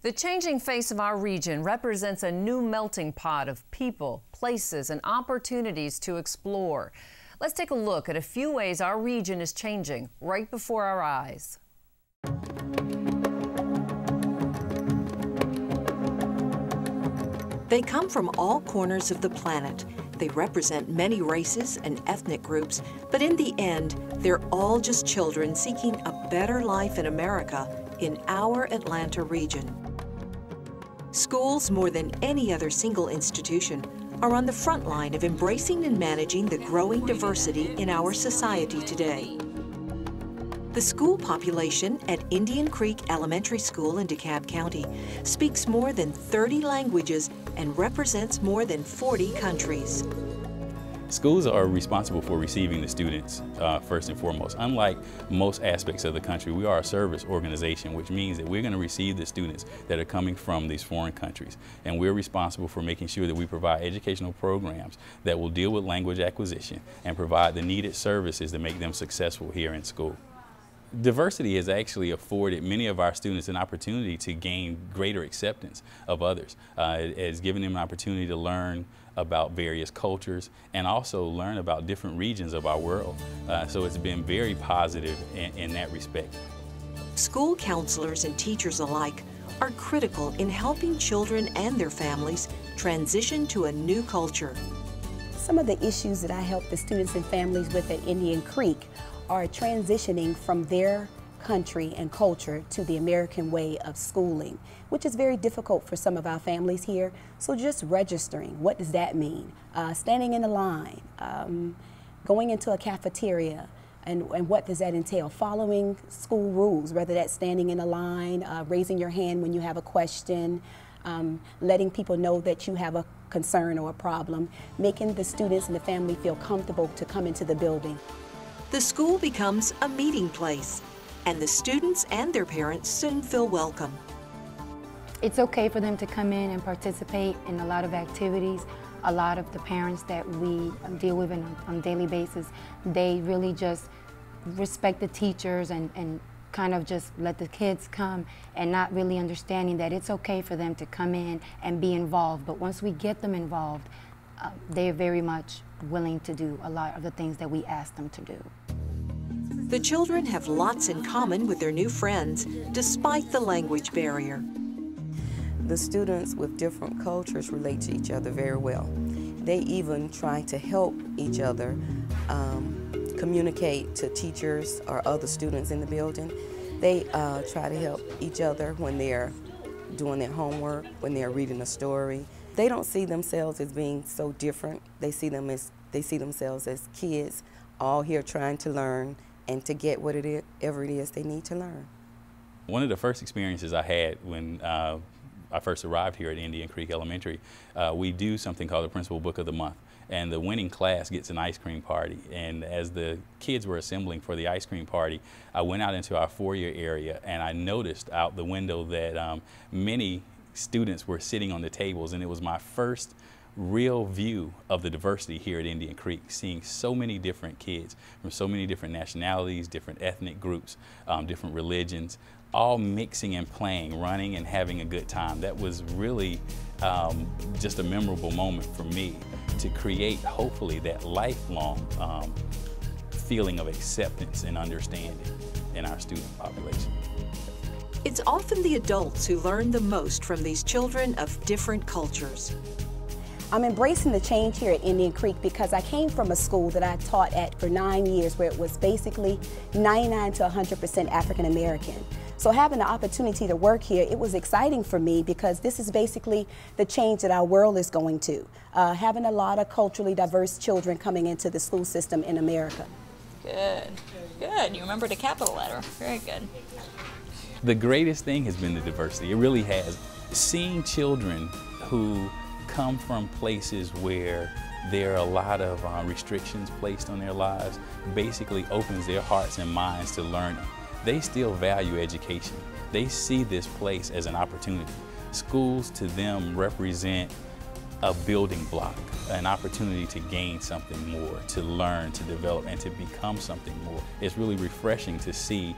The changing face of our region represents a new melting pot of people, places, and opportunities to explore. Let's take a look at a few ways our region is changing right before our eyes. They come from all corners of the planet. They represent many races and ethnic groups, but in the end, they're all just children seeking a better life in America in our Atlanta region. Schools, more than any other single institution, are on the front line of embracing and managing the growing diversity in our society today. The school population at Indian Creek Elementary School in DeKalb County speaks more than 30 languages and represents more than 40 countries. Schools are responsible for receiving the students first and foremost. Unlike most aspects of the country, we are a service organization, which means that we're going to receive the students that are coming from these foreign countries. And we're responsible for making sure that we provide educational programs that will deal with language acquisition and provide the needed services to make them successful here in school. Diversity has actually afforded many of our students an opportunity to gain greater acceptance of others. It has given them an opportunity to learn about various cultures and also learn about different regions of our world. So it's been very positive in that respect. School counselors and teachers alike are critical in helping children and their families transition to a new culture. Some of the issues that I help the students and families with at Indian Creek are transitioning from their country and culture to the American way of schooling, which is very difficult for some of our families here. So just registering, what does that mean? Standing in a line, going into a cafeteria, and what does that entail? Following school rules, whether that's standing in a line, raising your hand when you have a question, letting people know that you have a concern or a problem, making the students and the family feel comfortable to come into the building. The school becomes a meeting place, and the students and their parents soon feel welcome. It's okay for them to come in and participate in a lot of activities. A lot of the parents that we deal with on a daily basis, they really just respect the teachers and kind of just let the kids come and not really understanding that it's okay for them to come in and be involved. But once we get them involved, they're very much willing to do a lot of the things that we ask them to do. The children have lots in common with their new friends, despite the language barrier. The students with different cultures relate to each other very well. They even try to help each other communicate to teachers or other students in the building. They try to help each other when they're doing their homework, when they're reading a story. They don't see themselves as being so different. They see themselves as kids, all here trying to learn and to get whatever it is they need to learn. One of the first experiences I had when I first arrived here at Indian Creek Elementary, we do something called the Principal Book of the Month. And the winning class gets an ice cream party. And as the kids were assembling for the ice cream party, I went out into our foyer area and I noticed out the window that many students were sitting on the tables, and it was my first real view of the diversity here at Indian Creek, seeing so many different kids from so many different nationalities, different ethnic groups, different religions, all mixing and playing, running and having a good time. That was really just a memorable moment for me to create, hopefully, that lifelong feeling of acceptance and understanding in our student population. It's often the adults who learn the most from these children of different cultures. I'm embracing the change here at Indian Creek because I came from a school that I taught at for 9 years where it was basically 99 to 100% African American. So having the opportunity to work here, it was exciting for me because this is basically the change that our world is going to. Having a lot of culturally diverse children coming into the school system in America. Good, good. You remembered a capital letter. Very good. The greatest thing has been the diversity. It really has. Seeing children who come from places where there are a lot of restrictions placed on their lives basically opens their hearts and minds to learning. They still value education. They see this place as an opportunity. Schools to them represent a building block, an opportunity to gain something more, to learn, to develop, and to become something more. It's really refreshing to see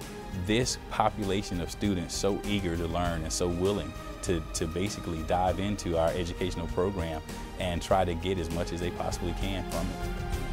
this population of students so eager to learn and so willing to basically dive into our educational program and try to get as much as they possibly can from it.